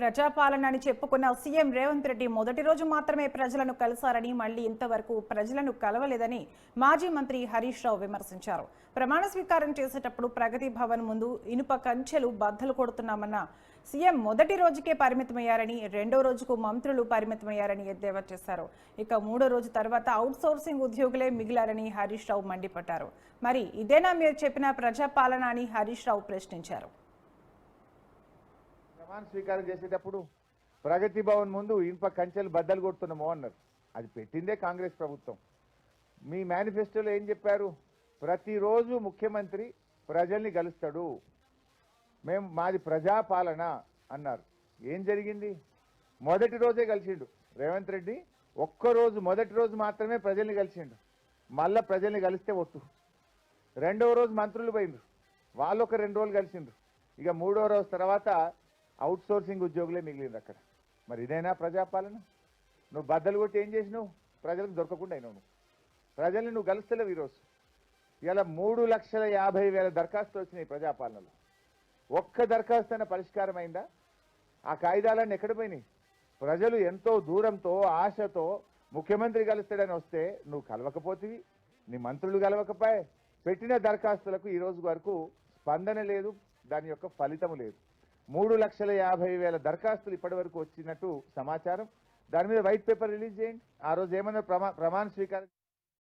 ప్రజాపాలన అని చెప్పుకున్న సీఎం రేవంత్ రెడ్డి మొదటి రోజు మాత్రమే ప్రజలను కలిశారని మళ్లీ ఇంతవరకు ప్రజలను కలవలేదని మాజీ మంత్రి హరీష్ రావు విమర్శించారు. ప్రమాణ స్వీకారం చేసేటప్పుడు ప్రగతి భవన్ ముందు ఇనుప కంచెలు బద్దలు కొడుతున్నామన్న సీఎం మొదటి రోజుకే పరిమితమయ్యారని, రెండో రోజుకు మంత్రులు పరిమితమయ్యారని ఎద్దేవా చేశారు. ఇక మూడో రోజు తర్వాత అవుట్సోర్సింగ్ ఉద్యోగులే మిగిలారని హరీష్ రావు మండిపడ్డారు. మరి ఇదేనా మీరు చెప్పిన ప్రజాపాలన అని హరీష్ రావు ప్రశ్నించారు. ప్రమాణ స్వీకారం చేసేటప్పుడు ప్రగతి భవన్ ముందు ఇనుప కంచెలు బద్దలు కొడుతున్నామో అన్నారు. అది పెట్టిందే కాంగ్రెస్ ప్రభుత్వం. మీ మేనిఫెస్టోలో ఏం చెప్పారు? ప్రతిరోజు ముఖ్యమంత్రి ప్రజల్ని కలుస్తాడు, మాది ప్రజాపాలన అన్నారు. ఏం జరిగింది? మొదటి రోజే కలిసిండు రేవంత్ రెడ్డి. ఒక్కరోజు మొదటి రోజు మాత్రమే ప్రజల్ని కలిసిండు. మళ్ళా ప్రజల్ని కలిస్తే ఒట్టు. రెండవ రోజు మంత్రులు పోయిండ్రు, వాళ్ళు ఒక 2 రోజులు కలిసిండ్రు. ఇక మూడో రోజు తర్వాత అవుట్సోర్సింగ్ ఉద్యోగులే మిగిలింది అక్కడ. మరి ఇదేనా ప్రజాపాలన? నువ్వు బద్దలు కొట్టి ఏం చేసినావు? ప్రజలకు దొరకకుండా అయినావు. నువ్వు ప్రజల్ని నువ్వు కలుస్తలేవు. ఈరోజు ఇలా 3,50,000 దరఖాస్తులు వచ్చినాయి ప్రజాపాలనలో. ఒక్క దరఖాస్తు అయినా పరిష్కారం అయిందా? ఆ కాయిదాలన్నీ ఎక్కడ పోయినాయి? ప్రజలు ఎంతో దూరంతో ఆశతో ముఖ్యమంత్రి కలుస్తాడని వస్తే నువ్వు కలవకపోతివి, నీ మంత్రులు కలవకపోయే. పెట్టిన దరఖాస్తులకు ఈ రోజు వరకు స్పందన లేదు, దాని యొక్క ఫలితం లేదు. 3,50,000 దరఖాస్తులు ఇప్పటి వరకు వచ్చినట్టు సమాచారం. దాని మీద వైట్ పేపర్ రిలీజ్ చేయండి. ఆ రోజు ఏమన్నా ప్రమాణ స్వీకారం